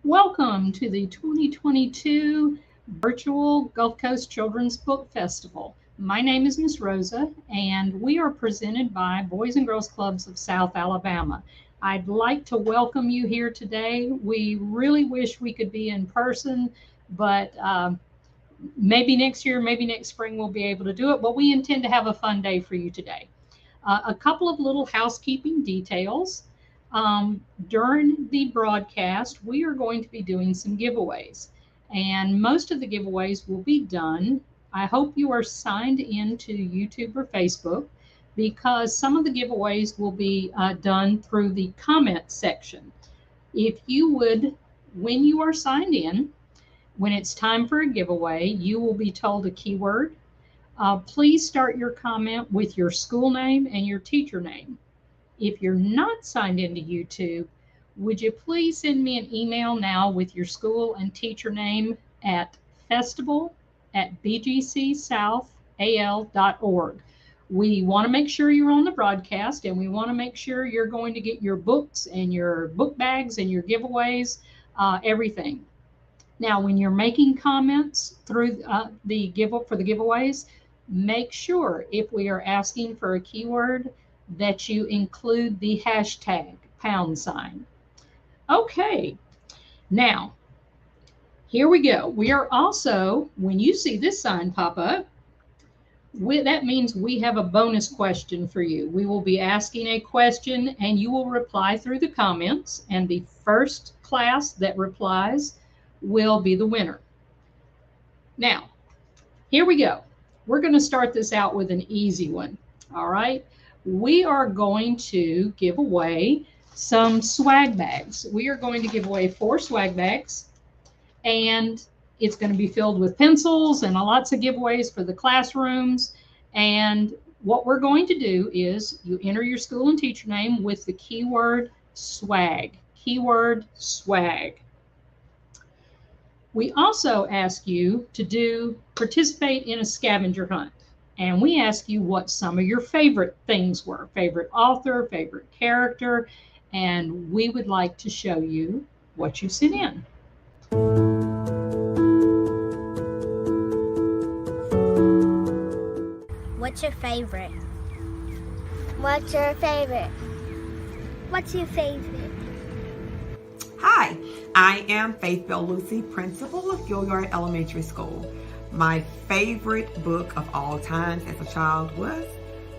Welcome to the 2022 Virtual Gulf Coast Children's Book Festival. My name is Miss Rosa, and we are presented by Boys and Girls Clubs of South Alabama. I'd like to welcome you here today. We really wish we could be in person, but maybe next year, maybe next spring, we'll be able to do it. But we intend to have a fun day for you today. A couple of little housekeeping details. During the broadcast, we are going to be doing some giveaways, and most of the giveaways will be done. I hope you are signed into YouTube or Facebook because some of the giveaways will be done through the comment section. If you would, when you are signed in, when it's time for a giveaway, you will be told a keyword. Please start your comment with your school name and your teacher name. If you're not signed into YouTube, would you please send me an email now with your school and teacher name at festival@bgcsouthal.org. We want to make sure you're on the broadcast, and we want to make sure you're going to get your books and your book bags and your giveaways, everything. Now, when you're making comments through for the giveaways, make sure if we are asking for a keyword that you include the hashtag #. Okay, now here we go. We are also, when you see this sign pop up, that means we have a bonus question for you. We will be asking a question and you will reply through the comments, and the first class that replies will be the winner. Now, here we go. We're going to start this out with an easy one. All right. We are going to give away some swag bags. We are going to give away 4 swag bags, and it's going to be filled with pencils and lots of giveaways for the classrooms. And what we're going to do is you enter your school and teacher name with the keyword swag. Keyword swag. We also ask you to participate in a scavenger hunt. And we ask you what some of your favorite things were, favorite author, favorite character, and we would like to show you what you sent in. What's your favorite? What's your favorite? What's your favorite? Hi, I am Faith Bell Lucy, principal of Gilliard Elementary School. My favorite book of all times as a child was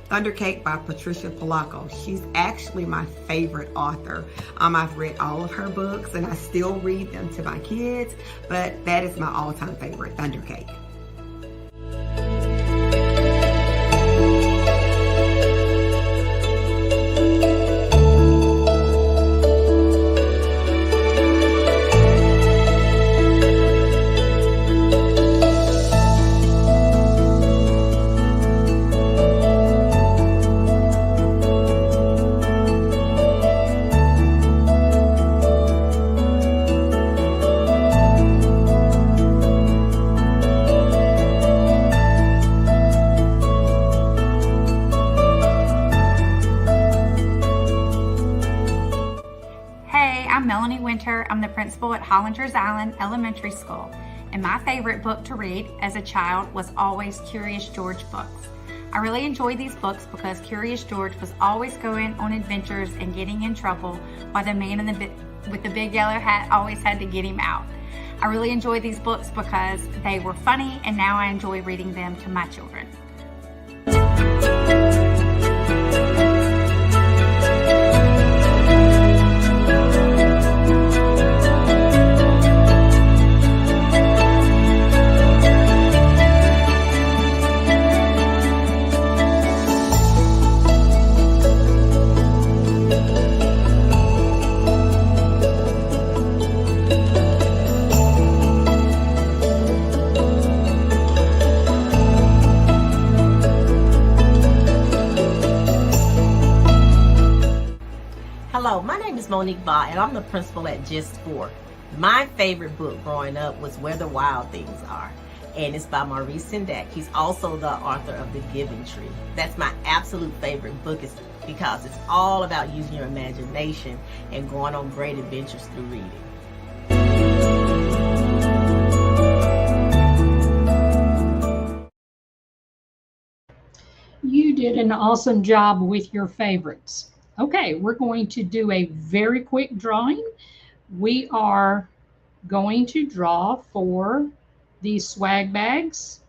Thundercake by Patricia Polacco. She's actually my favorite author. I've read all of her books and I still read them to my kids, but that is my all-time favorite, Thundercake. I'm the principal at Hollinger's Island Elementary School, and my favorite book to read as a child was always Curious George books. I really enjoyed these books because Curious George was always going on adventures and getting in trouble, while the man with the big yellow hat always had to get him out. I really enjoyed these books because they were funny, and now I enjoy reading them to my children. Hello, my name is Monique Ba, and I'm the principal at Just 4. My favorite book growing up was Where the Wild Things Are, and it's by Maurice Sendak. He's also the author of The Giving Tree. That's my absolute favorite book because it's all about using your imagination and going on great adventures through reading. did an awesome job with your favorites. Okay, we're going to do a very quick drawing. We are going to draw for these swag bags.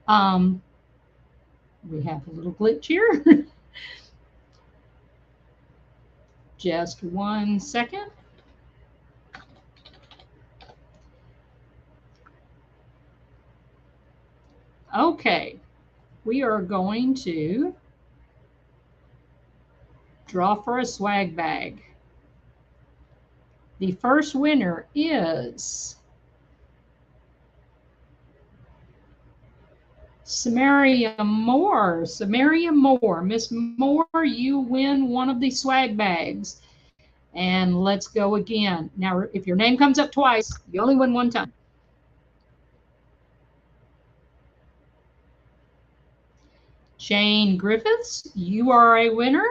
We have a little glitch here. Just 1 second. Okay, we are going to draw for a swag bag. The first winner is Samaria Moore. Samaria Moore. Miss Moore, you win one of the swag bags. And let's go again. Now, if your name comes up twice, you only win one time. Jane Griffiths, you are a winner.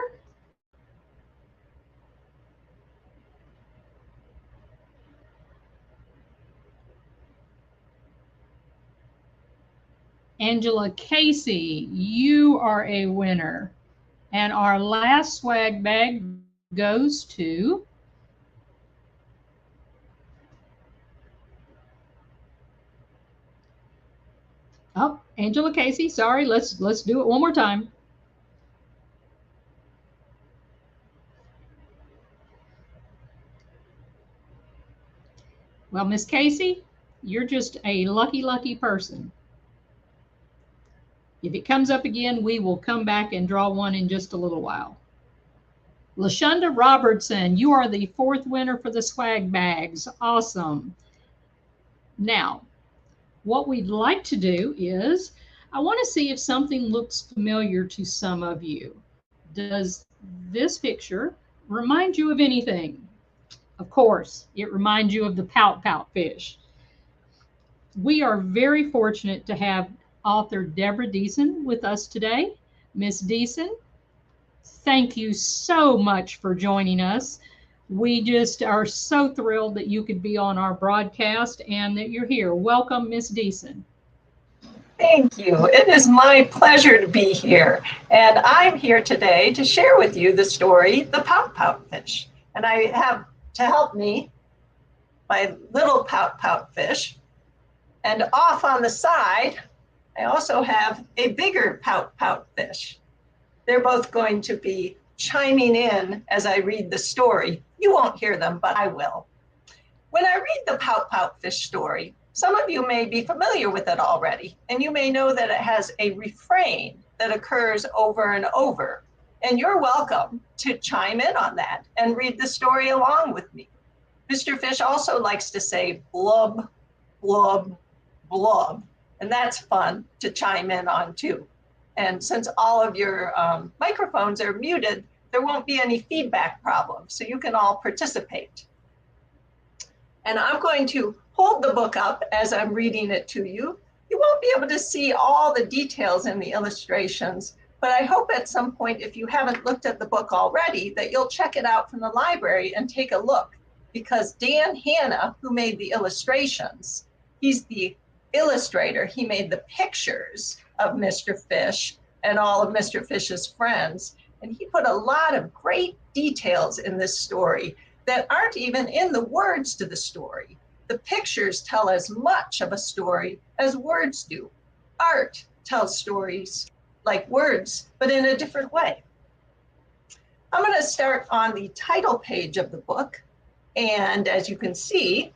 Angela Casey, you are a winner. And our last swag bag goes to Angela Casey. Sorry, let's do it one more time. Well, Miss Casey, you're just a lucky person. If it comes up again, we will come back and draw one in just a little while. LaShonda Robertson, you are the fourth winner for the swag bags. Awesome. Now, what we'd like to do is, I want to see if something looks familiar to some of you. Does this picture remind you of anything? Of course, it reminds you of the Pout Fish. We are very fortunate to have author Deborah Deason with us today. Miss Deason, thank you so much for joining us. We just are so thrilled that you could be on our broadcast and that you're here. Welcome, Miss Deason. Thank you. It is my pleasure to be here. And I'm here today to share with you the story, The Pout Fish. And I have to help me my little Pout Fish. And off on the side, I also have a bigger Pout Fish. They're both going to be chiming in as I read the story. You won't hear them, but I will. When I read the Pout Fish story, some of you may be familiar with it already, and you may know that it has a refrain that occurs over and over. And you're welcome to chime in on that and read the story along with me. Mr. Fish also likes to say blub, blub, blub, and that's fun to chime in on too. And since all of your microphones are muted, there won't be any feedback problems, so you can all participate. And I'm going to hold the book up as I'm reading it to you. You won't be able to see all the details in the illustrations, but I hope at some point, if you haven't looked at the book already, that you'll check it out from the library and take a look, because Dan Hanna, who made the illustrations, he's the illustrator. He made the pictures of Mr. Fish and all of Mr. Fish's friends, and he put a lot of great details in this story that aren't even in the words to the story. The pictures tell as much of a story as words do. Art tells stories like words, but in a different way. I'm going to start on the title page of the book. And as you can see,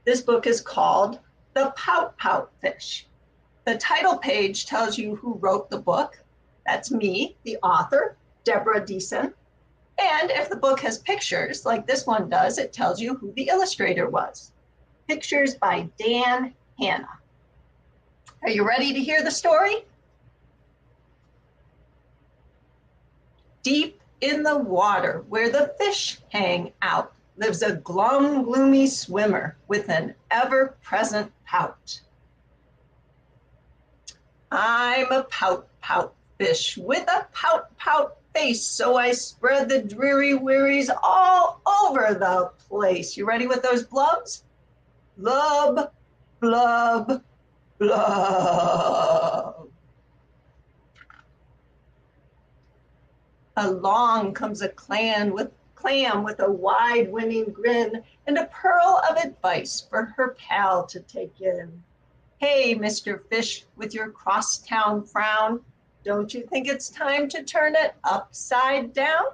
this book is called The Pout Fish. The title page tells you who wrote the book. That's me, the author, Deborah Deason. And if the book has pictures, like this one does, it tells you who the illustrator was. Pictures by Dan Hanna. Are you ready to hear the story? Deep in the water where the fish hang out lives a glum, gloomy swimmer with an ever-present pout. I'm a pout fish with a pout face, so I spread the dreary wearies all over the place. You ready with those blubs? Blub, blub, blub. Along comes a clam with a wide winning grin and a pearl of advice for her pal to take in. Hey, Mr. Fish, with your crosstown frown, don't you think it's time to turn it upside down?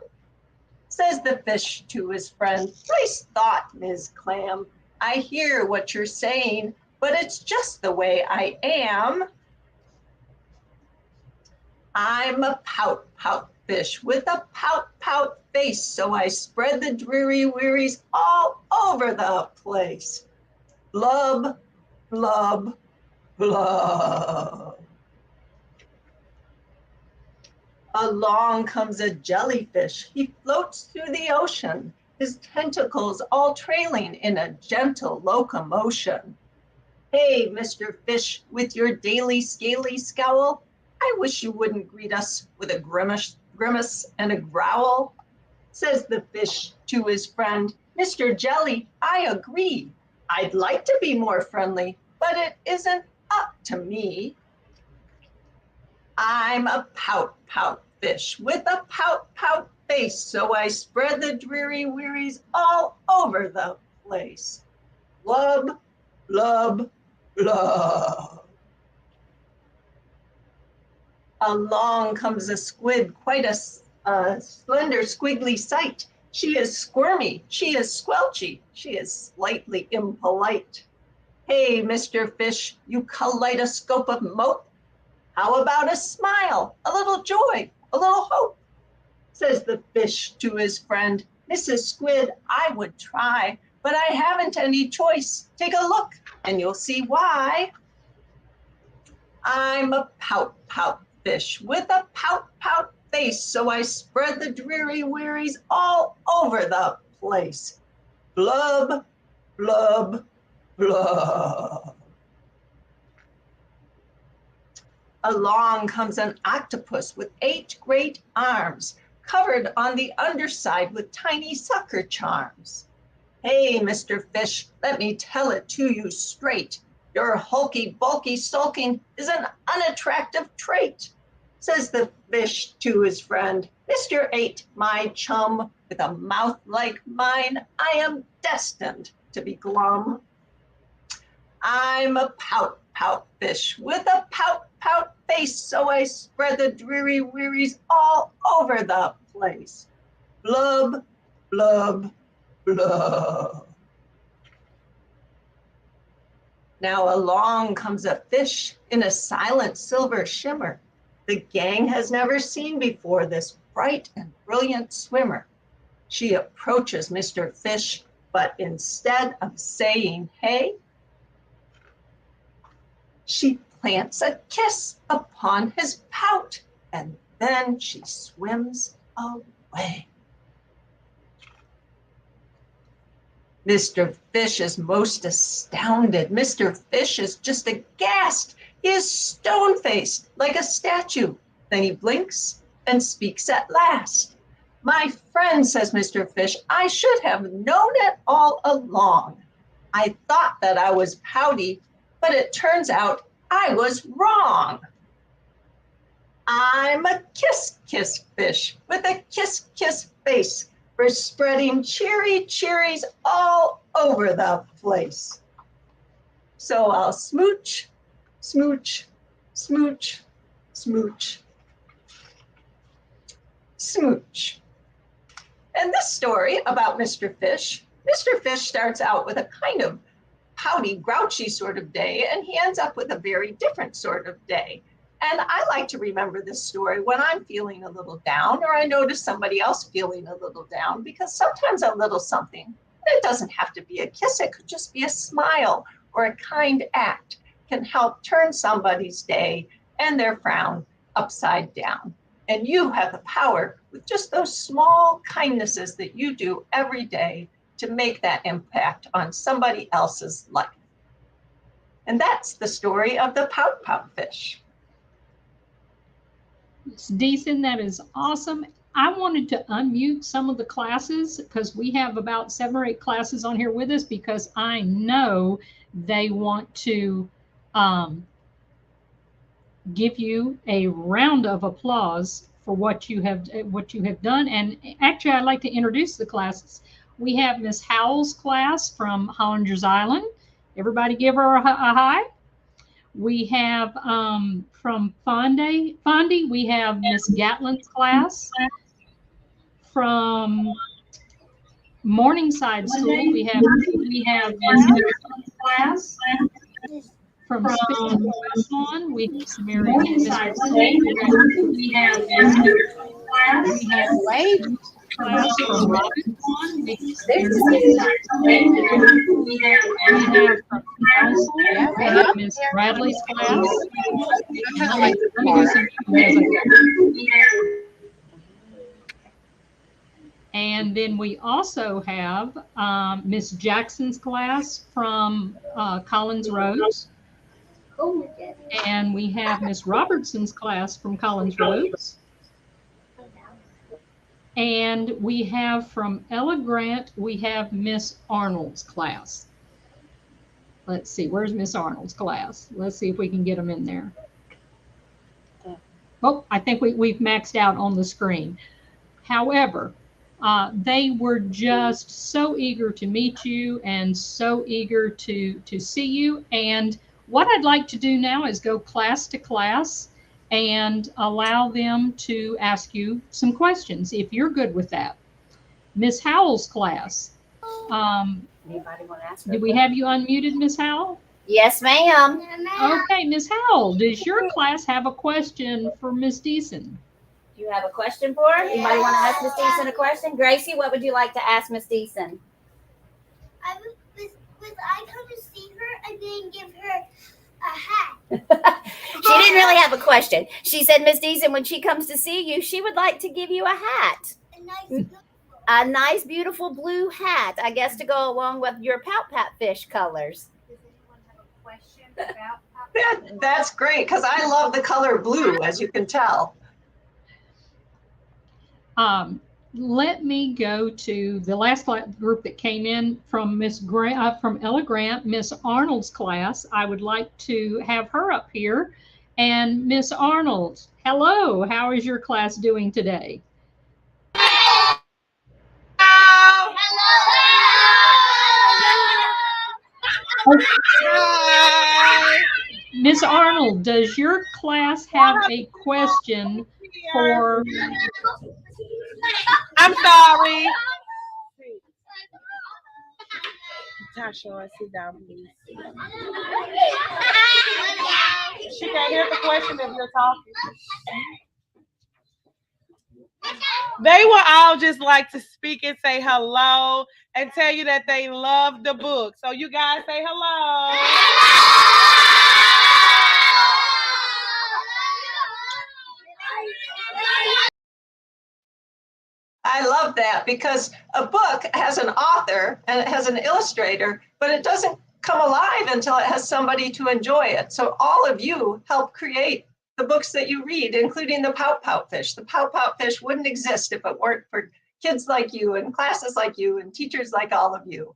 Says the fish to his friend, nice thought, Ms. Clam. I hear what you're saying, but it's just the way I am. I'm a pout fish with a pout face, so I spread the dreary wearies all over the place. Blub, blub, blub. Along comes a jellyfish. He floats through the ocean, his tentacles all trailing in a gentle locomotion. Hey, Mr. Fish, with your daily scaly scowl, I wish you wouldn't greet us with a grimace and a growl. Says the fish to his friend, Mr. Jelly, I agree. I'd like to be more friendly, but it isn't up to me. I'm a pout fish with a pout face, so I spread the dreary wearies all over the place. Blub, blub, blub. Along comes a squid, quite a slender, squiggly sight. She is squirmy, she is squelchy, she is slightly impolite. Hey, Mr. Fish, you kaleidoscope of mope, how about a smile, a little joy, a little hope? Says the fish to his friend, Mrs. Squid, I would try, but I haven't any choice. Take a look and you'll see why. I'm a pout fish with a pout face, so I spread the dreary wearies all over the place. Blub, blub, blub. Along comes an octopus with 8 great arms, covered on the underside with tiny sucker charms. Hey, Mr. Fish, let me tell it to you straight. Your hulky, bulky sulking is an unattractive trait. Says the fish to his friend, Mr. 8, my chum, with a mouth like mine, I am destined to be glum. I'm a pout fish with a pout face, so I spread the dreary wearies all over the place. Blub, blub, blub. Now along comes a fish in a silent silver shimmer. The gang has never seen before this bright and brilliant swimmer. She approaches Mr. Fish, but instead of saying hey, she plants a kiss upon his pout, and then she swims away. Mr. Fish is most astounded. Mr. Fish is just aghast. He is stone-faced like a statue. Then he blinks and speaks at last. My friend, says Mr. Fish, I should have known it all along. I thought that I was pouty, but it turns out I was wrong. I'm a kiss fish with a kiss face for spreading cheery cheeries all over the place. So I'll smooch, smooch, smooch, smooch, smooch. And this story about Mr. Fish starts out with a kind of pouty, grouchy sort of day, and he ends up with a very different sort of day. And I like to remember this story when I'm feeling a little down, or I notice somebody else feeling a little down, because sometimes a little something, it doesn't have to be a kiss, it could just be a smile or a kind act, can help turn somebody's day and their frown upside down. And you have the power with just those small kindnesses that you do every day to make that impact on somebody else's life. And that's the story of the pout fish. It's decent. That is awesome. I wanted to unmute some of the classes because we have about 7 or 8 classes on here with us, because I know they want to give you a round of applause for what you have done. And actually, I'd like to introduce the classes. We have Miss Howell's class from Hollinger's Island. Everybody give her a hi. We have from Fondy, we have Miss Gatlin's class. From Morningside School, we have Miss Gatlin's class. From Westlawn, we have Mary. We have class from Robinson. We have from Council. We have Miss Bradley's class. Let me do some as I go. And then we also have Miss Jackson's class from Collins Roads. And we have Miss Robertson's class from Collins Roads. And we have from Ella Grant, we have Miss Arnold's class. Let's see, where's Miss Arnold's class? Let's see if we can get them in there. Oh, I think we've maxed out on the screen. However, they were just so eager to meet you and so eager to see you. And what I'd like to do now is go class to class and allow them to ask you some questions, if you're good with that. Miss Howell's class. Anybody want to ask? Do we have you unmuted, Miss Howell? Yes, ma'am. Okay, Miss Howell, does your class have a question for Miss Deason? Do you have a question for her? Anybody want to ask Miss Deason a question? Gracie, what would you like to ask Miss Deason? Was I come to see her and then give her a hat? She didn't really have a question. She said, Miss Deason, when she comes to see you, she would like to give you a hat. A nice, beautiful blue hat, I guess, to go along with your Pout Fish colors. Does anyone have a question about That's great, because I love the color blue, as you can tell. Let me go to the last group that came in from from Ella Grant, Miss Arnold's class. I would like to have her up here. And Miss Arnold, hello, how is your class doing today? Miss Arnold, does your class have a question for... I'm sorry. Tasha, sit down, please. She can't hear the question if you're talking. They will all just like to speak and say hello and tell you that they love the book. So you guys say hello. I love that, because a book has an author and it has an illustrator, but it doesn't come alive until it has somebody to enjoy it. So all of you help create the books that you read, including the Pout Fish. The Pout Fish wouldn't exist if it weren't for kids like you and classes like you and teachers like all of you.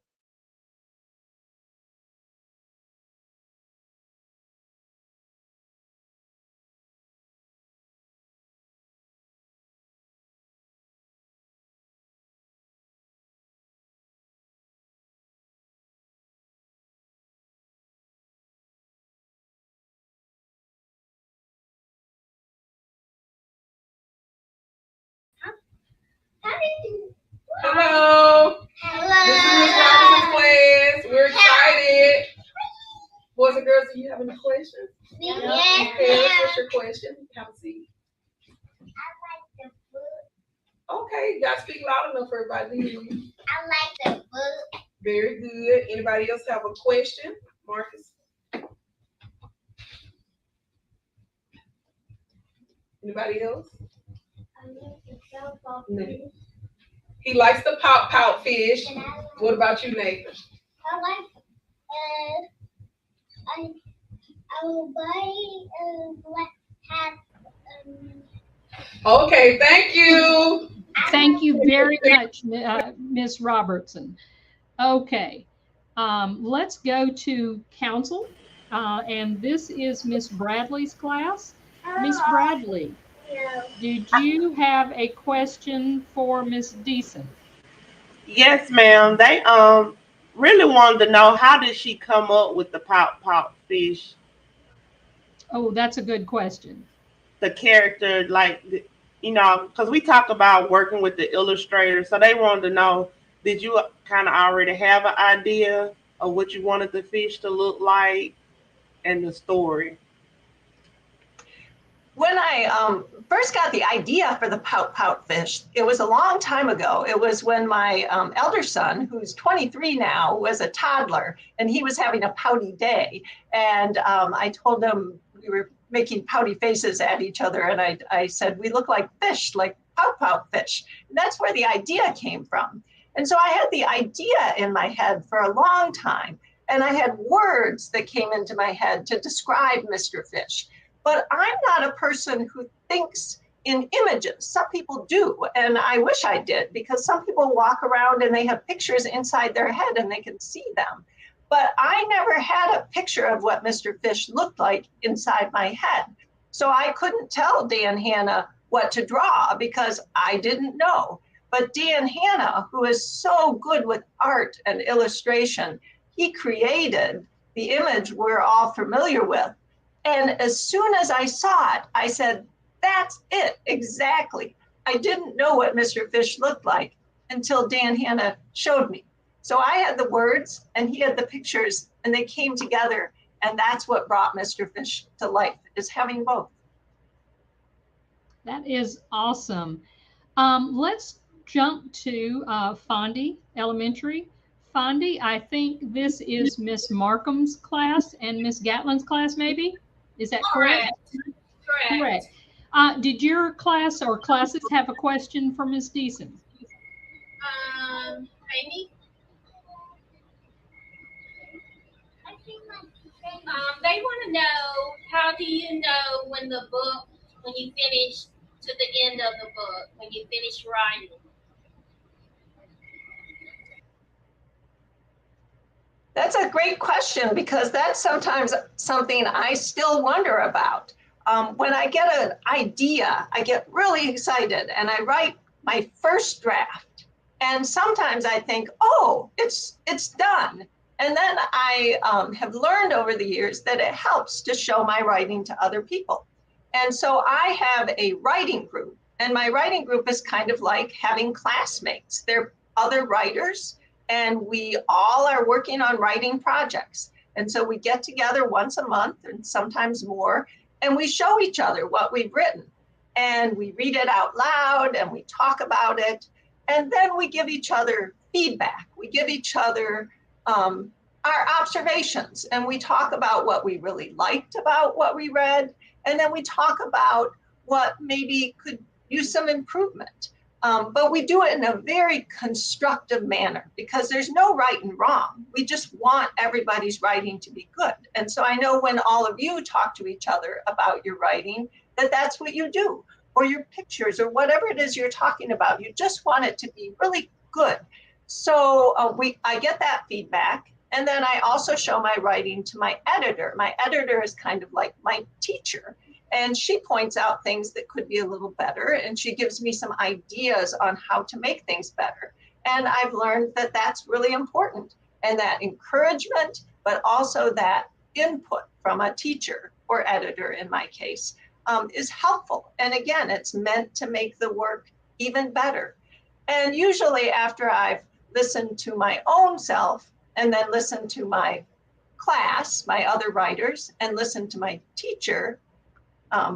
Hello. This is Miss Robinson's class. We're excited. Boys and girls, do you have any questions? Yes. Okay, what's your question? Have a seat. I like the book. Okay, you gotta speak loud enough for everybody to hear you. I like the book. Very good. Anybody else have a question? Marcus? Anybody else? No. He likes the Pout Fish. What about you, Nathan? I like, I will buy black hat. Okay, thank you. Thank you very much, Miss Robertson. Okay, let's go to council. And this is Miss Bradley's class. Miss Bradley, Did you have a question for Miss Deason? Yes, ma'am. They really wanted to know how did she come up with the Pout Fish, Oh, that's a good question. the character, like because we talk about working with the illustrator, so they wanted to know, did you kind of already have an idea of what you wanted the fish to look like and the story? When I first got the idea for the Pout Fish, it was a long time ago. It was when my elder son, who's 23 now, was a toddler, and he was having a pouty day. And I told him, we were making pouty faces at each other, and I said, we look like fish, like Pout Fish. And that's where the idea came from. And so I had the idea in my head for a long time, and I had words that came into my head to describe Mr. Fish. But I'm not a person who thinks in images. Some people do, and I wish I did, because some people walk around and they have pictures inside their head and they can see them. But I never had a picture of what Mr. Fish looked like inside my head. So I couldn't tell Dan Hanna what to draw because I didn't know. But Dan Hanna, who is so good with art and illustration, he created the image we're all familiar with. And as soon as I saw it, I said, that's it, exactly. I didn't know what Mr. Fish looked like until Dan Hanna showed me. So I had the words and he had the pictures, and they came together. And that's what brought Mr. Fish to life, is having both. That is awesome. Let's jump to Fondy Elementary. Fondy, I think this is Miss Markham's class and Miss Gatlin's class, maybe? Is that correct? Correct. Did your class or classes have a question for Miss Deason? Amy? They want to know, how do you know when you finish to the end of the book, when you finish writing? That's a great question, because that's sometimes something I still wonder about. When I get an idea, I get really excited and I write my first draft. And sometimes I think, oh, it's done. And then I have learned over the years that it helps to show my writing to other people. And so I have a writing group, and my writing group is kind of like having classmates. They're other writers, and we all are working on writing projects. And so we get together once a month and sometimes more, and we show each other what we've written. And we read it out loud and we talk about it. And then we give each other feedback. We give each other our observations, and we talk about what we really liked about what we read. And then we talk about what maybe could use some improvement. But we do it in a very constructive manner, because there's no right and wrong. We just want everybody's writing to be good. And so I know when all of you talk to each other about your writing, that's what you do, or your pictures, or whatever it is you're talking about. You just want it to be really good. So I get that feedback. And then I also show my writing to my editor. My editor is kind of like my teacher. And she points out things that could be a little better, and she gives me some ideas on how to make things better. And I've learned that that's really important, and that encouragement, but also that input from a teacher or editor in my case, is helpful. And again, it's meant to make the work even better. And usually after I've listened to my own self, and then listened to my class, my other writers, and listened to my teacher,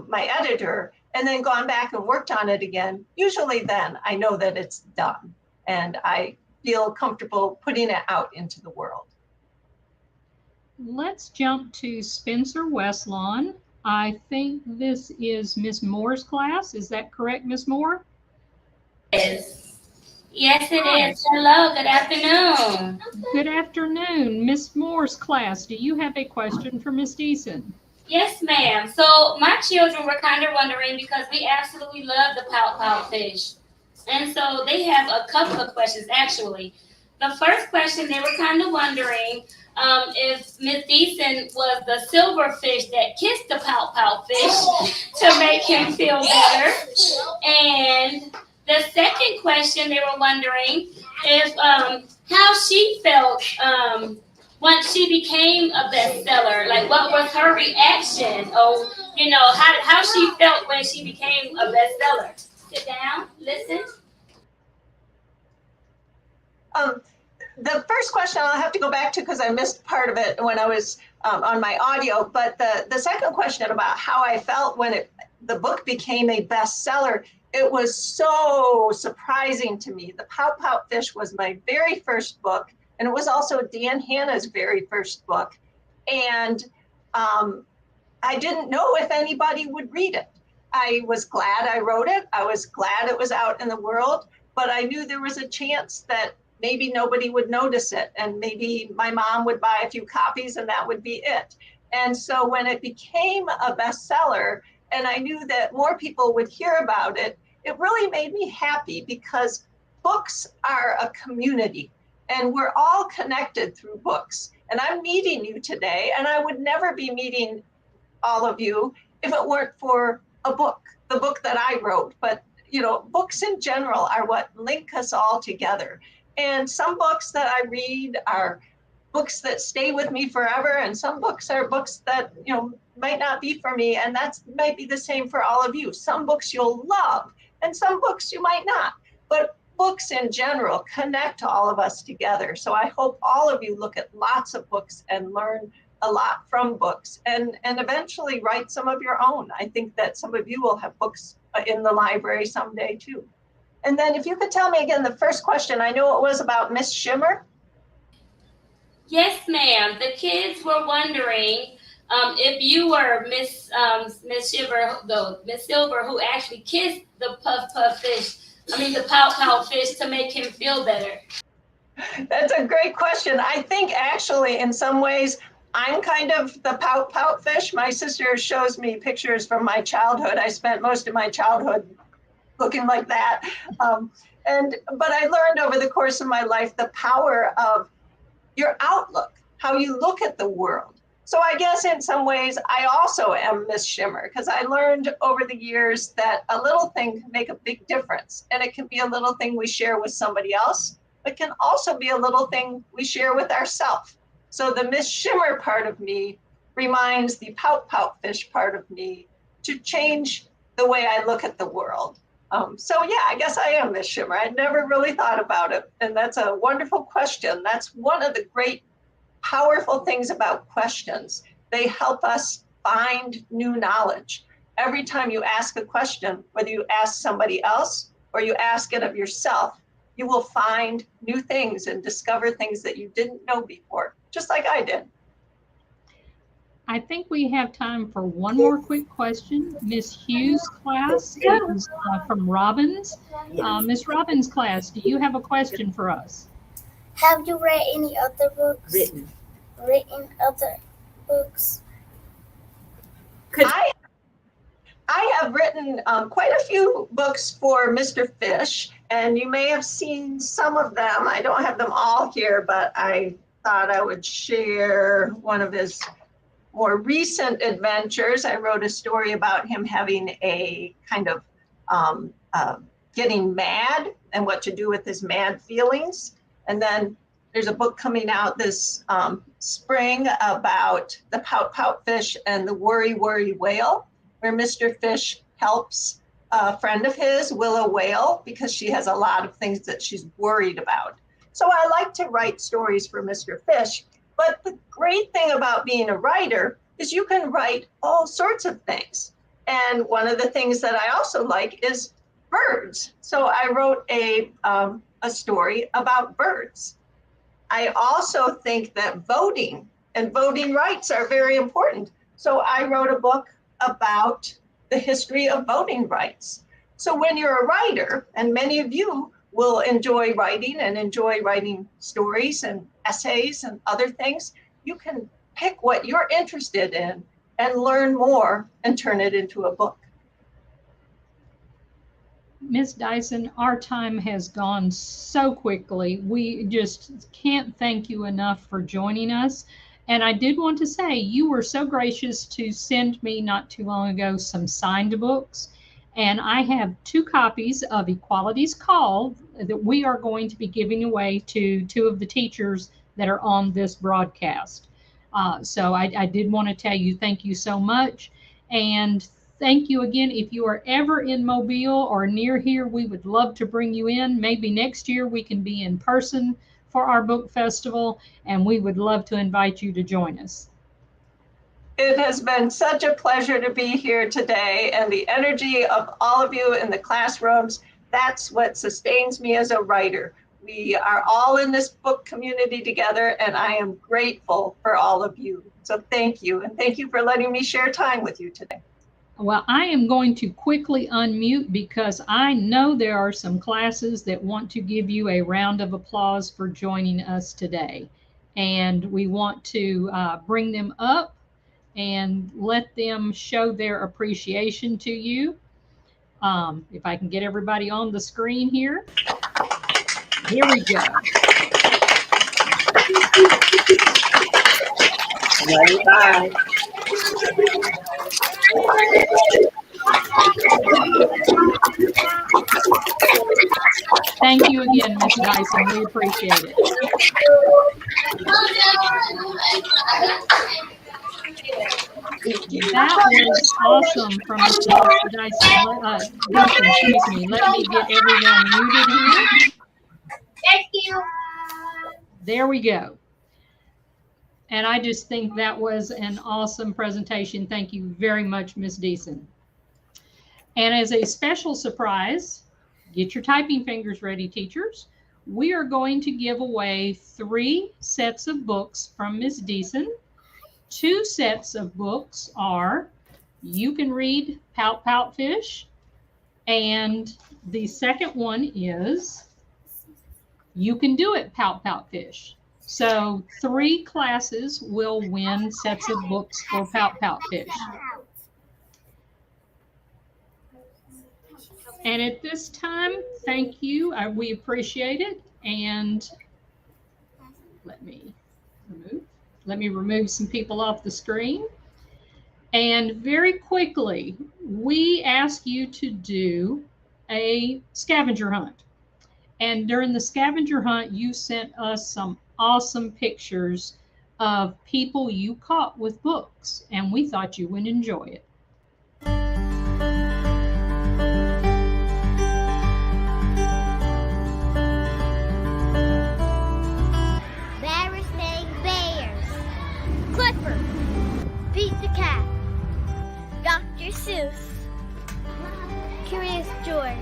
my editor, and then gone back and worked on it again, usually then I know that it's done and I feel comfortable putting it out into the world. Let's jump to Spencer Westlawn. I think this is Miss Moore's class. Is that correct, Miss Moore? Yes, it is. Hello, good afternoon. Good afternoon. Miss Moore's class, do you have a question for Miss Deason? Yes, ma'am. So my children were kind of wondering, because we absolutely love the Pout Fish. And so they have a couple of questions, actually. The first question, they were kind of wondering, if Miss Deason was the silverfish that kissed the Pout Fish to make him feel better. And the second question they were wondering if how she felt once she became a bestseller. Like, what was her reaction? Or, how she felt when she became a bestseller. Sit down, listen. The first question I'll have to go back to because I missed part of it when I was on my audio. But the second question about how I felt when the book became a bestseller, it was so surprising to me. The Pout Fish was my very first book, and it was also Dan Hanna's very first book. And I didn't know if anybody would read it. I was glad I wrote it. I was glad it was out in the world, but I knew there was a chance that maybe nobody would notice it, and maybe my mom would buy a few copies and that would be it. And so when it became a bestseller and I knew that more people would hear about it, it really made me happy because books are a community and we're all connected through books. And I'm meeting you today, and I would never be meeting all of you if it weren't for a book, the book that I wrote. But books in general are what link us all together. And some books that I read are books that stay with me forever, and some books are books that might not be for me, and that might be the same for all of you. Some books you'll love, and some books you might not. But books in general connect all of us together. So I hope all of you look at lots of books and learn a lot from books, and eventually write some of your own. I think that some of you will have books in the library someday too. And then if you could tell me again the first question, I know it was about Miss Shimmer. Yes, ma'am. The kids were wondering if you were Miss Shiver, Miss Silver, who actually kissed the the Pout Fish to make him feel better. That's a great question. I think actually in some ways I'm kind of the Pout Fish. My sister shows me pictures from my childhood. I spent most of my childhood looking like that. But I learned over the course of my life the power of your outlook, how you look at the world. So I guess in some ways I also am Miss Shimmer, because I learned over the years that a little thing can make a big difference. And it can be a little thing we share with somebody else, but can also be a little thing we share with ourselves. So the Miss Shimmer part of me reminds the Pout Fish part of me to change the way I look at the world. So yeah, I guess I am Miss Shimmer. I'd never really thought about it. And that's a wonderful question. That's one of the great powerful things about questions. They help us find new knowledge. Every time you ask a question, whether you ask somebody else or you ask it of yourself, you will find new things and discover things that you didn't know before, just like I did. I think we have time for one more quick question. Miss Hughes' class is from Robbins. Miss Robbins' class, do you have a question for us? Have you read any other books? Written other books? I have written quite a few books for Mr. Fish, and you may have seen some of them. I don't have them all here, but I thought I would share one of his more recent adventures. I wrote a story about him having a kind of getting mad and what to do with his mad feelings. And then there's a book coming out this spring about the Pout Fish and the Worry Whale, where Mr. Fish helps a friend of his, Willow Whale, because she has a lot of things that she's worried about. So I like to write stories for Mr. Fish. But the great thing about being a writer is you can write all sorts of things. And one of the things that I also like is birds. So I wrote a story about birds. I also think that voting and voting rights are very important. So I wrote a book about the history of voting rights. So when you're a writer, and many of you will enjoy writing and enjoy writing stories and essays and other things, you can pick what you're interested in and learn more and turn it into a book. Miss Dyson, our time has gone so quickly. We just can't thank you enough for joining us. And I did want to say, you were so gracious to send me not too long ago some signed books. And I have 2 copies of Equality's Call that we are going to be giving away to 2 of the teachers that are on this broadcast. So I did want to tell you thank you so much. And thank you again. If you are ever in Mobile or near here, we would love to bring you in. Maybe next year we can be in person for our book festival, and we would love to invite you to join us. It has been such a pleasure to be here today, and the energy of all of you in the classrooms, that's what sustains me as a writer. We are all in this book community together, and I am grateful for all of you. So thank you, and thank you for letting me share time with you today. Well, I am going to quickly unmute because I know there are some classes that want to give you a round of applause for joining us today. And we want to bring them up and let them show their appreciation to you. If I can get everybody on the screen here. Here we go. Bye. Thank you again, Ms. Dyson. We appreciate it. That was awesome from Mr. Dyson. Excuse me. Let me get everyone muted here. Thank you. There we go. And I just think that was an awesome presentation. Thank you very much, Ms. Deason. And as a special surprise, get your typing fingers ready, teachers. We are going to give away 3 sets of books from Ms. Deason. 2 sets of books are You Can Read Pout Fish, and the second one is You Can Do It Pout Fish. So 3 classes will win sets of books for Pout Fish. And at this time, thank you. We appreciate it. And let me remove some people off the screen. And very quickly, we ask you to do a scavenger hunt. And during the scavenger hunt, you sent us some awesome pictures of people you caught with books, and we thought you would enjoy it. Bears saying bears. Clifford. Pete the cat. Dr. Seuss. Curious George.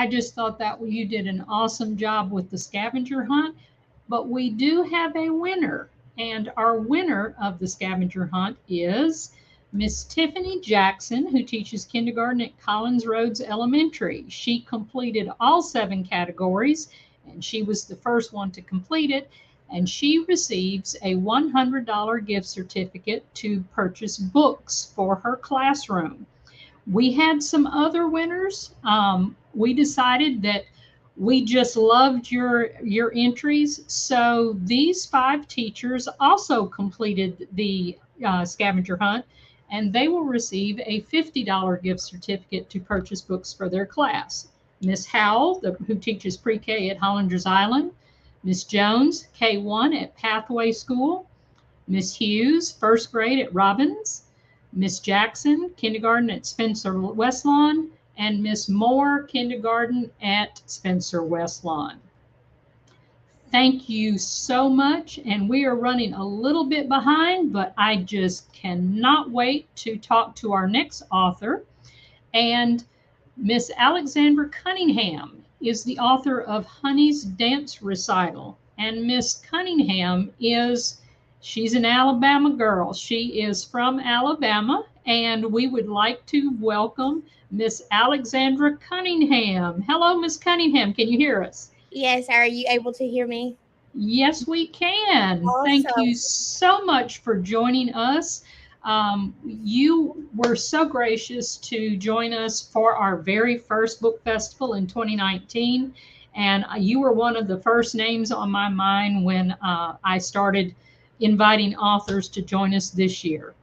I just thought that you did an awesome job with the scavenger hunt. But we do have a winner, and our winner of the scavenger hunt is Miss Tiffany Jackson, who teaches kindergarten at Collins Roads Elementary. She completed all 7 categories, and she was the first one to complete it. And she receives a $100 gift certificate to purchase books for her classroom. We had some other winners. We decided that we just loved your entries. So these 5 teachers also completed the scavenger hunt, and they will receive a $50 gift certificate to purchase books for their class. Miss Howell, who teaches pre-K at Hollinger's Island. Miss Jones, K-1 at Pathway School. Miss Hughes, first grade at Robbins. Miss Jackson, kindergarten at Spencer Westlawn, and Miss Moore, kindergarten at Spencer Westlawn. Thank you so much, and we are running a little bit behind, but I just cannot wait to talk to our next author. And Miss Alexandra Cunningham is the author of Honey's Dance Recital, and Miss Cunningham she's an Alabama girl. She is from Alabama, and we would like to welcome Miss Alexandra Cunningham. Hello, Miss Cunningham. Can you hear us? Yes. Are you able to hear me? Yes, we can. Awesome. Thank you so much for joining us. You were so gracious to join us for our very first book festival in 2019. And you were one of the first names on my mind when I started inviting authors to join us this year.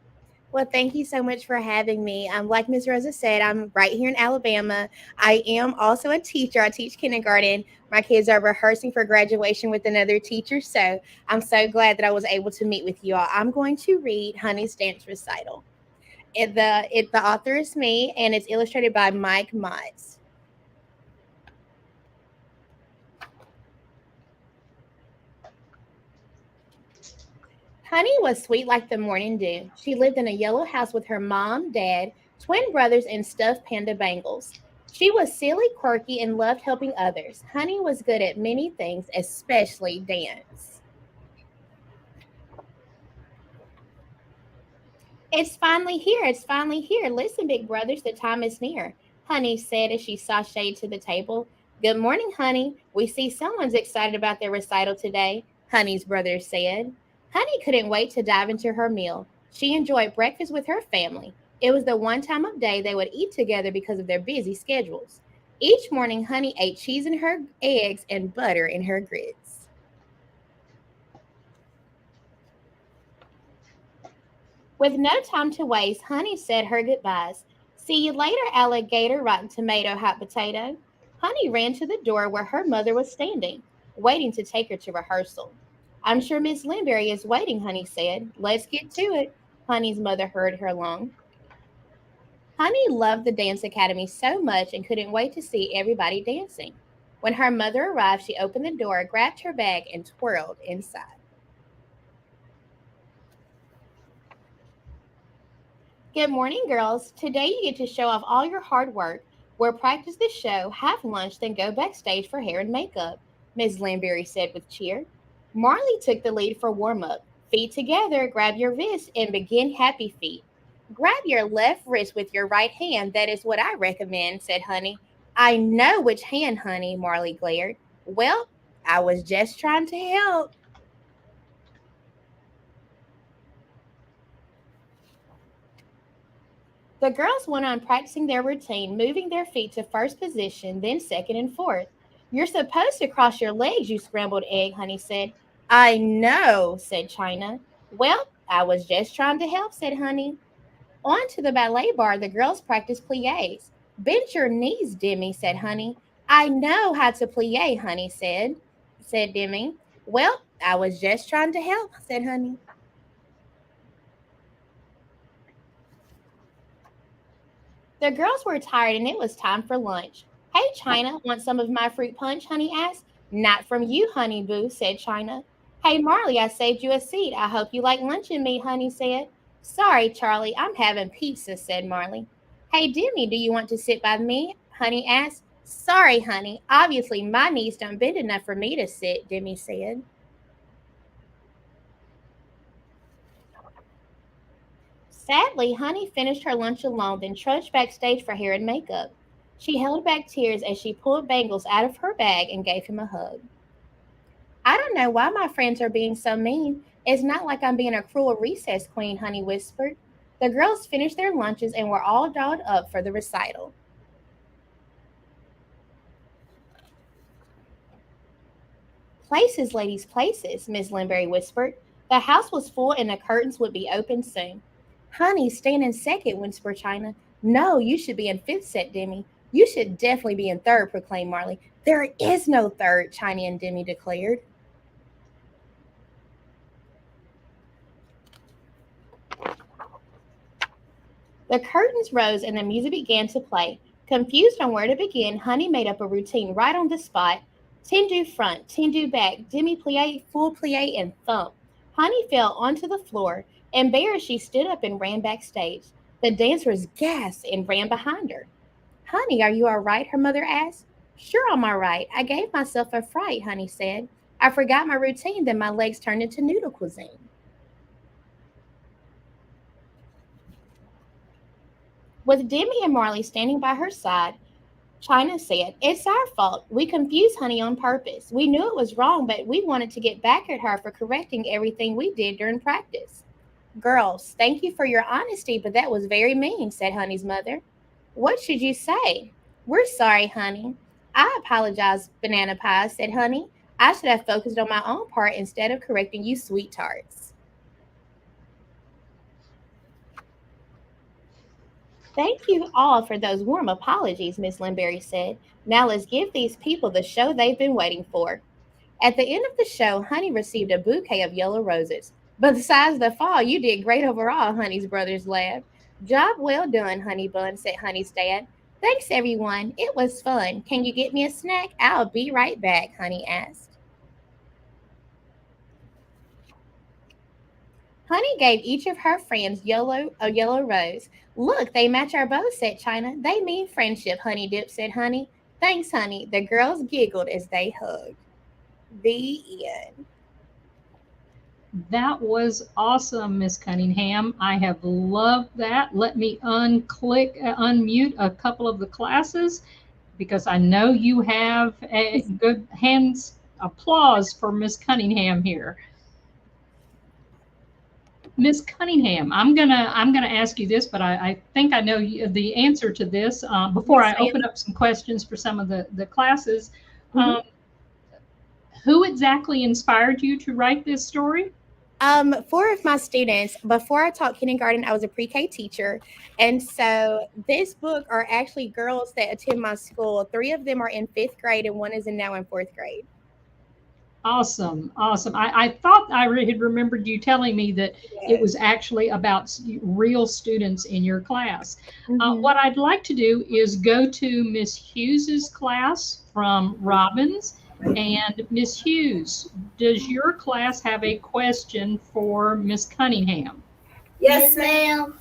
Well, thank you so much for having me. Like Ms. Rosa said, I'm right here in Alabama. I am also a teacher. I teach kindergarten. My kids are rehearsing for graduation with another teacher. So I'm so glad that I was able to meet with you all. I'm going to read Honey's Dance Recital. The author is me, and it's illustrated by Mike Motts. Honey was sweet like the morning dew. She lived in a yellow house with her mom, dad, twin brothers, and stuffed panda bangles. She was silly, quirky, and loved helping others. Honey was good at many things, especially dance. It's finally here. It's finally here. Listen, big brothers, the time is near, Honey said as she sashayed to the table. Good morning, Honey. We see someone's excited about their recital today, Honey's brothers said. Honey couldn't wait to dive into her meal. She enjoyed breakfast with her family. It was the one time of day they would eat together because of their busy schedules. Each morning, Honey ate cheese in her eggs and butter in her grits. With no time to waste, Honey said her goodbyes. See you later, alligator, rotten tomato, hot potato. Honey ran to the door where her mother was standing, waiting to take her to rehearsal. I'm sure Miss Linbury is waiting, Honey said. Let's get to it. Honey's mother hurried her along. Honey loved the dance academy so much and couldn't wait to see everybody dancing. When her mother arrived, she opened the door, grabbed her bag, and twirled inside. Good morning, girls. Today you get to show off all your hard work. We'll practice the show, have lunch, then go backstage for hair and makeup, Ms. Linbury said with cheer. Marley took the lead for warm-up. Feet together, grab your wrists, and begin happy feet. Grab your left wrist with your right hand. That is what I recommend, said Honey. I know which hand, Honey, Marley glared. Well, I was just trying to help. The girls went on practicing their routine, moving their feet to first position, then second and fourth. You're supposed to cross your legs, you scrambled egg, Honey said. I know, said China. Well, I was just trying to help, said Honey. On to the ballet bar, the girls practiced pliés. Bend your knees, Demi, said Honey. I know how to plie, Honey said Demi. Well, I was just trying to help, said Honey. The girls were tired and it was time for lunch. Hey, China, want some of my fruit punch, Honey asked. Not from you, Honey Boo, said China. Hey, Marley, I saved you a seat. I hope you like lunching meat, Honey said. Sorry, Charlie, I'm having pizza, said Marley. Hey, Demi, do you want to sit by me? Honey asked. Sorry, honey. Obviously, my knees don't bend enough for me to sit, Demi said. Sadly, Honey finished her lunch alone, then trudged backstage for hair and makeup. She held back tears as she pulled Bangles out of her bag and gave him a hug. I don't know why my friends are being so mean. It's not like I'm being a cruel recess queen, Honey whispered. The girls finished their lunches and were all dolled up for the recital. Places, ladies, places, Miss Linbury whispered. The house was full and the curtains would be open soon. Honey, stand in second, whispered China. No, you should be in fifth, said Demi. You should definitely be in third, proclaimed Marley. There is no third, China and Demi declared. The curtains rose and the music began to play. Confused on where to begin, Honey made up a routine right on the spot. Tendu front, tendu back, demi-plie, full plie, and thump. Honey fell onto the floor. Embarrassed, she stood up and ran backstage. The dancers gasped and ran behind her. Honey, are you all right? Her mother asked. Sure, I'm all right. I gave myself a fright, Honey said. I forgot my routine, then my legs turned into noodle cuisine. With Demi and Marley standing by her side, China said, It's our fault. We confused Honey on purpose. We knew it was wrong, but we wanted to get back at her for correcting everything we did during practice. Girls, thank you for your honesty, but that was very mean, said Honey's mother. What should you say? We're sorry, Honey. I apologize, Banana Pie, said Honey. I should have focused on my own part instead of correcting you sweet tarts. Thank you all for those warm apologies, Miss Linbury said. Now let's give these people the show they've been waiting for. At the end of the show, Honey received a bouquet of yellow roses. Besides the fall, you did great overall, Honey's brothers laughed. Job well done, Honey Bun, said Honey's dad. Thanks, everyone. It was fun. Can you get me a snack? I'll be right back, Honey asked. Honey gave each of her friends a yellow rose. Look, they match our bows, said China. They mean friendship, Honey Dip, said Honey. Thanks, Honey. The girls giggled as they hugged. The end. That was awesome, Miss Cunningham. I have loved that. Let me unmute a couple of the classes because I know you have a good hands applause for Miss Cunningham here. Miss Cunningham, I'm gonna ask you this, but I think I know the answer to this before I open up some questions for some of the classes. Who exactly inspired you to write this story? 4 of my students. Before I taught kindergarten, I was a pre-K teacher. And so this book are actually girls that attend my school. 3 of them are in 5th grade and 1 is now in 4th grade. Awesome. Awesome. I thought I had remembered you telling me that it was actually about real students in your class. What I'd like to do is go to Miss Hughes's class from Robbins. And Miss Hughes, does your class have a question for Miss Cunningham? Yes, ma'am.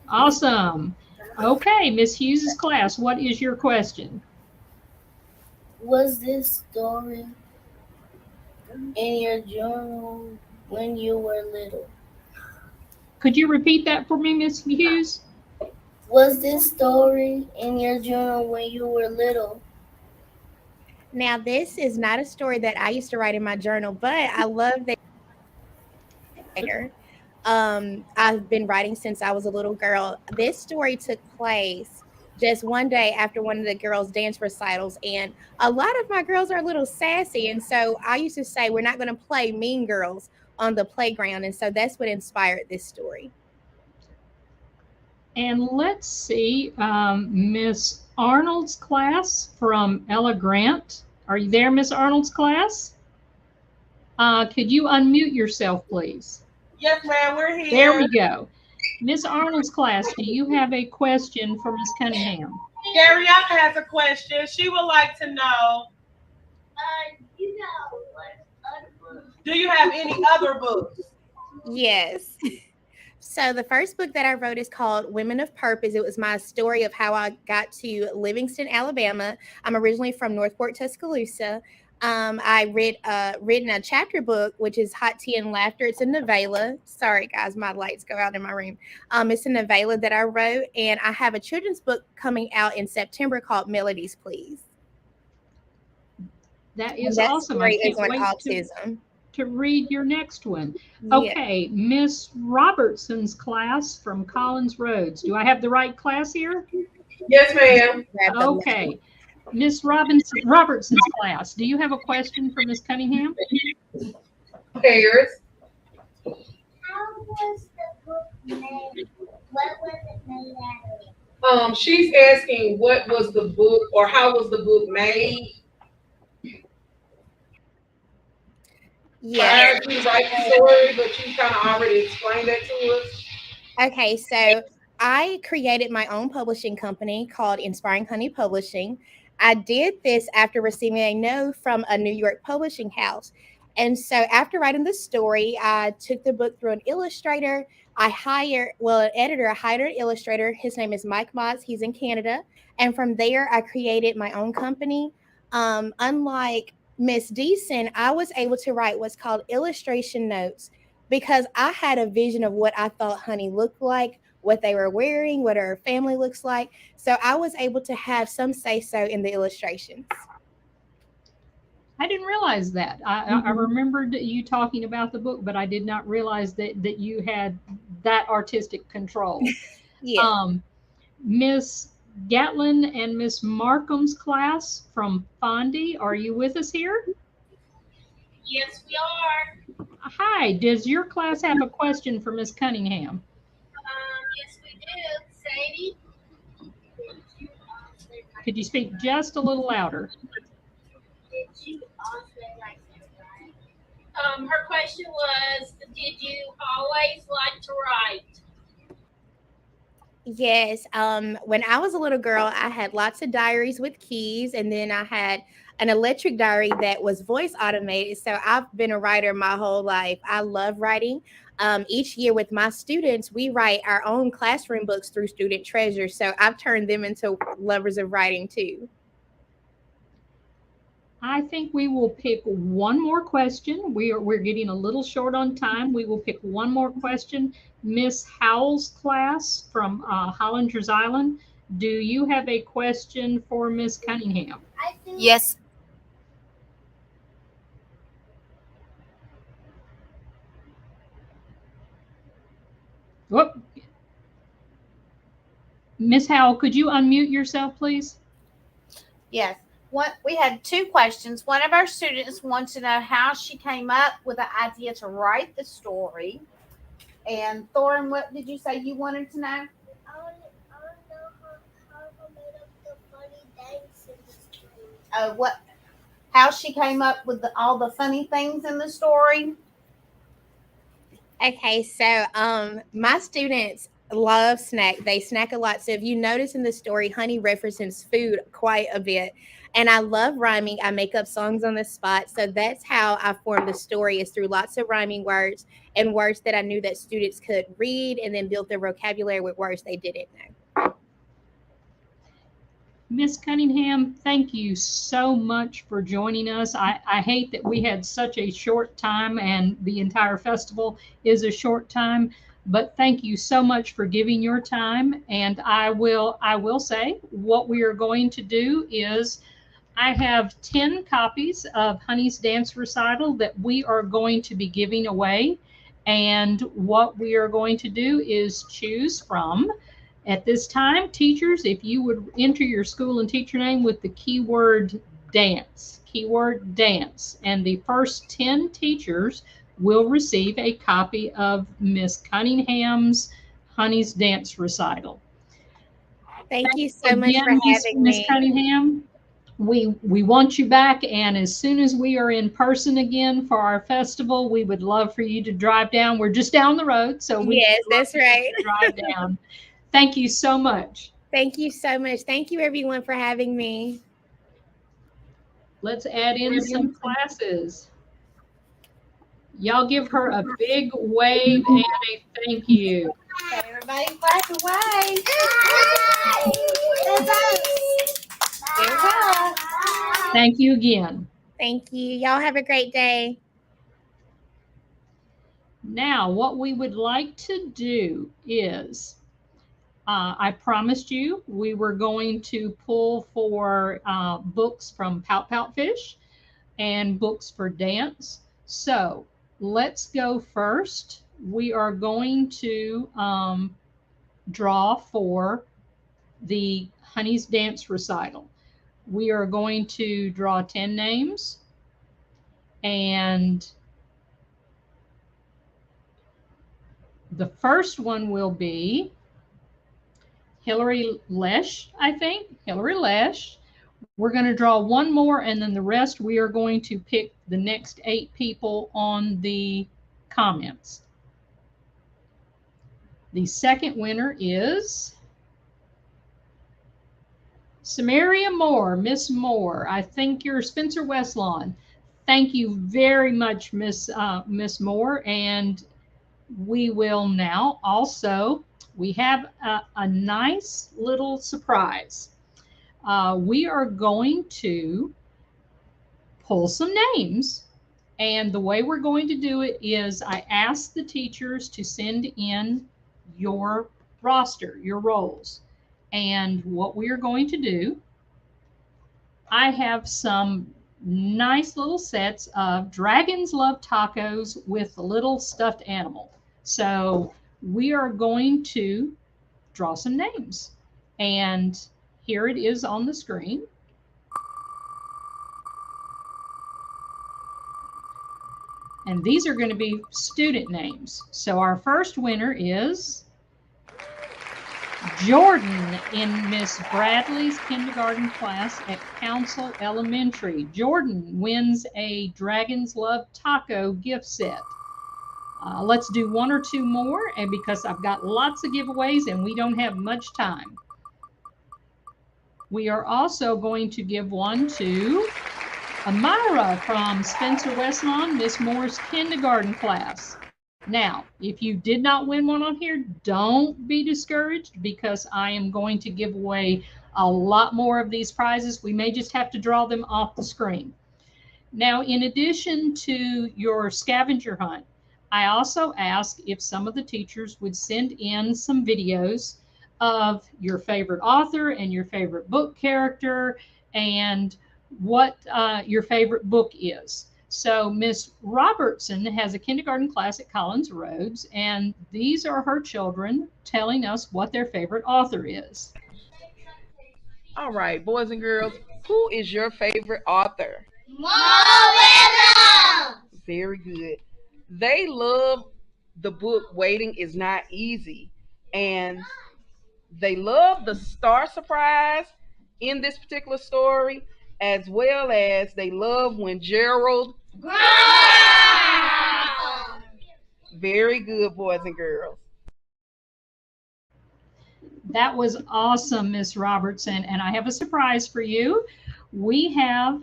Awesome. Okay, Miss Hughes's class, what is your question? Was this story in your journal when you were little? Could you repeat that for me, Miss Hughes? Was this story in your journal when you were little? Now, this is not a story that I used to write in my journal, but I love that. I've been writing since I was a little girl. This story took place just one day after one of the girls' dance recitals, and a lot of my girls are a little sassy, and so I used to say, we're not going to play Mean Girls on the playground, and so that's what inspired this story. And let's see, Miss Arnold's class from Ella Grant. Are you there, Miss Arnold's class? Could you unmute yourself, please? Yes, ma'am, we're here. There we go. Miss Arnold's class, do you have a question for Miss Cunningham? Gabriella has a question. She would like to know, do you have any other books? Yes. So the first book that I wrote is called Women of Purpose. It was my story of how I got to Livingston, Alabama. I'm originally from Northport, Tuscaloosa. I written a chapter book, which is Hot Tea and Laughter. It's a novella. Sorry, guys, my lights go out in my room. It's a novella that I wrote, and I have a children's book coming out in September called Melodies, Please. That is awesome. I can't wait to read your next one. Okay, Miss Robertson's class from Collins Roads. Do I have the right class here? Yes, ma'am. Okay. Miss Robertson's class, do you have a question for Miss Cunningham? Pairs. How was the book made? What was it made out of? She's asking what was the book or how was the book made? Yeah. You write the story, but you kind of already explained that to us. Okay, so I created my own publishing company called Inspiring Honey Publishing. I did this after receiving a no from a New York publishing house. And so after writing the story, I took the book through an illustrator. An editor. I hired an illustrator. His name is Mike Motz. He's in Canada. And from there, I created my own company. Unlike Miss Deason, I was able to write what's called illustration notes because I had a vision of what I thought Honey looked like, what they were wearing, what her family looks like. So I was able to have some say-so in the illustrations. I didn't realize that. I remembered you talking about the book, but I did not realize that you had that artistic control. Yeah. Miss Gatlin and Miss Markham's class from Fondy, are you with us here? Yes, we are. Hi, does your class have a question for Miss Cunningham? Yes, we do. Sadie? Could you speak just a little louder? Did you also like to write? Her question was, did you always like to write? Yes. When I was a little girl, I had lots of diaries with keys, and then I had an electric diary that was voice automated. So I've been a writer my whole life. I love writing. Each year with my students, we write our own classroom books through Student Treasure. So I've turned them into lovers of writing too. I think we will pick one more question. We're getting a little short on time. We will pick one more question. Miss Howell's class from Hollinger's Island. Do you have a question for Miss Cunningham? Yes. Whoop. Miss Howell, could you unmute yourself, please? Yes. We had two questions. One of our students wants to know how she came up with the idea to write the story. And Thorin, what did you say you wanted to know? I want to know how I made up the funny things in the story. How she came up with all the funny things in the story? Okay, so my students love snack. They snack a lot. So if you notice in the story, Honey references food quite a bit. And I love rhyming. I make up songs on the spot. So that's how I formed the story, is through lots of rhyming words and words that I knew that students could read, and then build their vocabulary with words they didn't know. Miss Cunningham, thank you so much for joining us. I hate that we had such a short time, and the entire festival is a short time, but thank you so much for giving your time. And I will say what we are going to do is I have 10 copies of Honey's Dance Recital that we are going to be giving away. And what we are going to do is choose from. At this time, teachers, if you would enter your school and teacher name with the keyword dance, and the first 10 teachers will receive a copy of Miss Cunningham's Honey's Dance Recital. Thank you so much for having me. Miss Cunningham. We want you back, and as soon as we are in person again for our festival, we would love for you to drive down. We're just down the road, so yes, that's right. Drive down. Thank you so much. Thank you so much. Thank you, everyone, for having me. Let's add in some classes. Y'all give her a big wave and a thank you. Okay, everybody clap away. Thank you again. Thank you. Y'all have a great day. Now, what we would like to do is, I promised you we were going to pull for books from Pout Fish and books for dance. So let's go first. We are going to draw for the Honey's Dance Recital. We are going to draw 10 names, and the first one will be Hillary Lesh, I think. Hillary Lesh. We're going to draw one more, and then the rest we are going to pick the next 8 people on the comments. The second winner is Samaria Moore, Miss Moore. I think you're Spencer Westlawn. Thank you very much, Miss Moore. And we will now also, we have a nice little surprise. We are going to pull some names, and the way we're going to do it is I ask the teachers to send in your roster, your roles. And what we are going to do, I have some nice little sets of Dragons Love Tacos with a little stuffed animal. So we are going to draw some names. And here it is on the screen. And these are going to be student names. So our first winner is Jordan in Miss Bradley's kindergarten class at Council Elementary. Jordan wins a Dragons Love Taco gift set. Let's do 1 or 2 more, and because I've got lots of giveaways and we don't have much time. We are also going to give one to Amira from Spencer Westlawn, Miss Moore's kindergarten class. Now, if you did not win one on here, don't be discouraged, because I am going to give away a lot more of these prizes. We may just have to draw them off the screen. Now, in addition to your scavenger hunt, I also asked if some of the teachers would send in some videos of your favorite author and your favorite book character and what your favorite book is. So Miss Robertson has a kindergarten class at Collins Roads, and these are her children telling us what their favorite author is. All right, boys and girls, who is your favorite author? Mo Very good. They love the book Waiting is Not Easy, and they love the star surprise in this particular story, as well as they love when Gerald. Very good, boys and girls. That was awesome, Miss Robertson. And I have a surprise for you. We have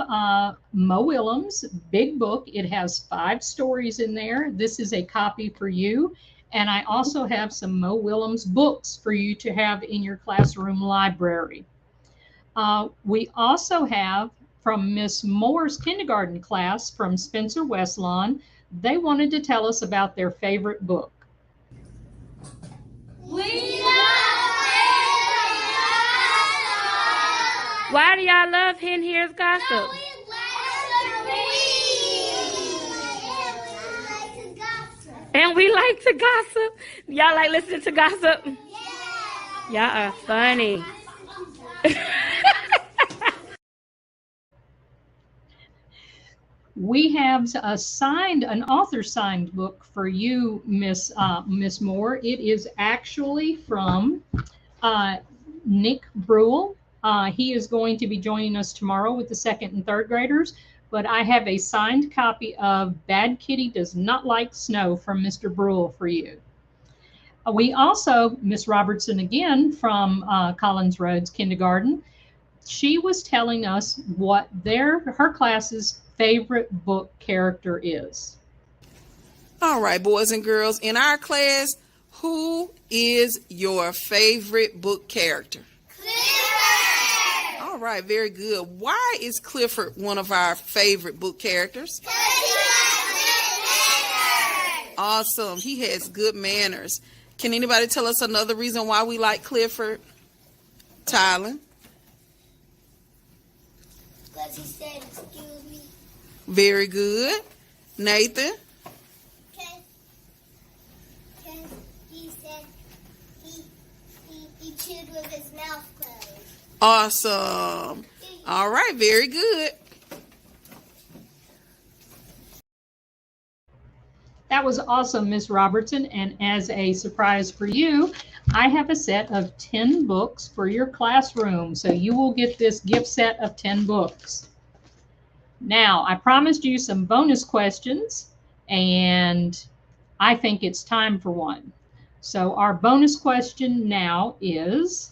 Mo Willems' big book. It has 5 stories in there. This is a copy for you. And I also have some Mo Willems books for you to have in your classroom library. We also have from Miss Moore's kindergarten class from Spencer Westlawn. They wanted to tell us about their favorite book. Why do y'all love Hen Hears Gossip? And we like to gossip. Y'all like listening to gossip? Y'all are funny. We have an author-signed book for you, Miss Moore. It is actually from Nick Brule. He is going to be joining us tomorrow with the 2nd and 3rd graders. But I have a signed copy of Bad Kitty Does Not Like Snow from Mr. Brule for you. We also, Miss Robertson again from Collins Roads Kindergarten, she was telling us what her class's favorite book character is. All right, boys and girls, in our class, who is your favorite book character? Clifford! All right, very good. Why is Clifford one of our favorite book characters? Awesome. He has good manners. Can anybody tell us another reason why we like Clifford? Tylen? Because he said, excuse me. Very good. Nathan? Because he said he chewed with his mouth closed. Awesome. All right, very good. That was awesome, Miss Robertson. And as a surprise for you, I have a set of 10 books for your classroom. So you will get this gift set of 10 books. Now, I promised you some bonus questions, and I think it's time for one. So our bonus question now is,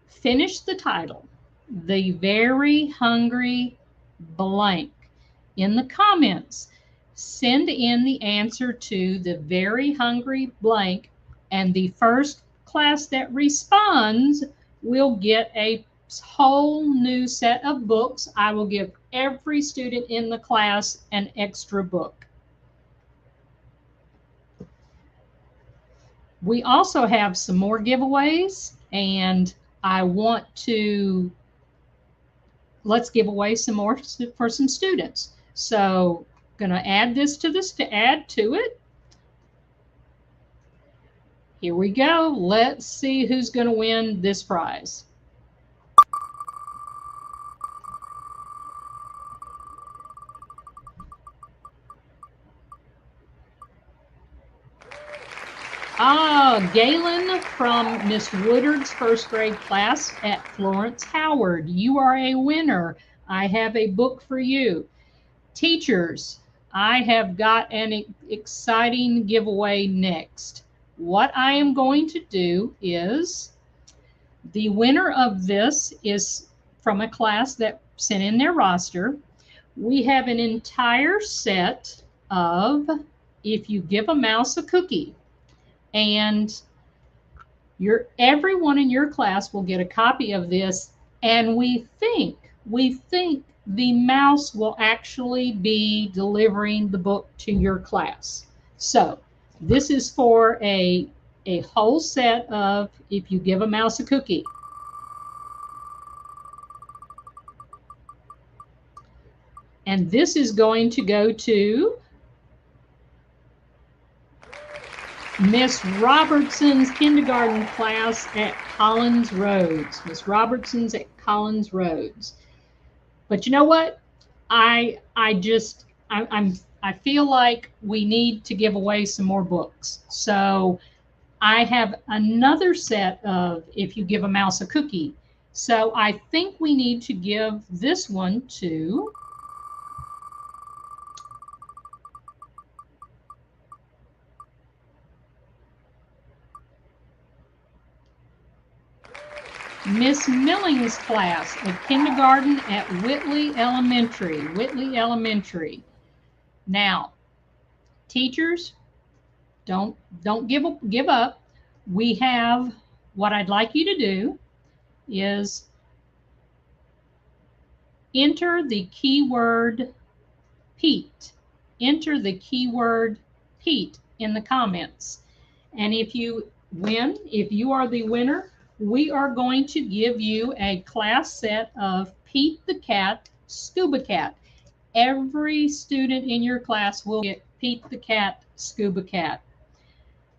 finish the title, The Very Hungry Blank, in the comments. Send in the answer to The Very Hungry Blank, and the first class that responds will get a whole new set of books. I will give every student in the class an extra book. We also have some more giveaways, and I want to, let's give away some more for some students. So going to add this to this to add to it. Here we go. Let's see who's going to win this prize. Galen from Miss Woodard's first grade class at Florence Howard. You are a winner. I have a book for you. Teachers, I have got an exciting giveaway next. What I am going to do is, the winner of this is from a class that sent in their roster. We have an entire set of If You Give a Mouse a Cookie. And everyone in your class will get a copy of this, and we think the mouse will actually be delivering the book to your class. So this is for a whole set of If You Give a Mouse a Cookie. And this is going to go to Miss Robertson's kindergarten class at Collins Roads. Miss Robertson's at Collins Roads. But you know what? I feel like we need to give away some more books. So I have another set of If You Give a Mouse a Cookie. So I think we need to give this one to Miss Milling's class of kindergarten at Whitley Elementary. Whitley Elementary. Now, teachers, don't give up. We have, what I'd like you to do is enter the keyword Pete. Enter the keyword Pete in the comments. And if you win, if you are the winner, we are going to give you a class set of Pete the Cat, Scuba Cat. Every student in your class will get Pete the Cat, Scuba Cat.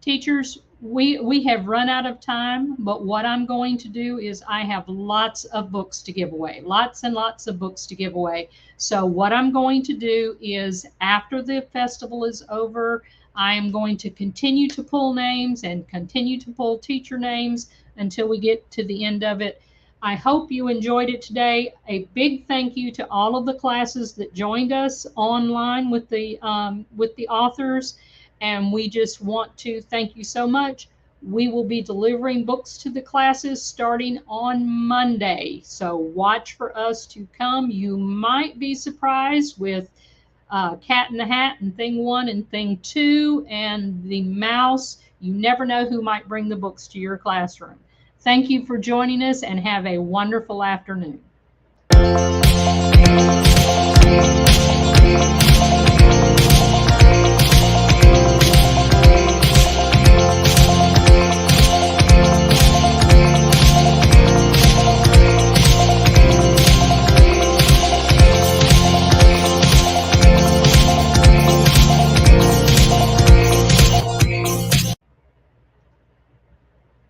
Teachers, we have run out of time, but what I'm going to do is I have lots of books to give away, lots and lots of books to give away. So what I'm going to do is, after the festival is over, I am going to continue to pull names and continue to pull teacher names until we get to the end of it. I hope you enjoyed it today. A big thank you to all of the classes that joined us online with the authors, and we just want to thank you so much. We will be delivering books to the classes starting on Monday, so watch for us to come. You might be surprised with Cat in the Hat and Thing 1 and Thing 2 and the mouse. You never know who might bring the books to your classroom. Thank you for joining us and have a wonderful afternoon.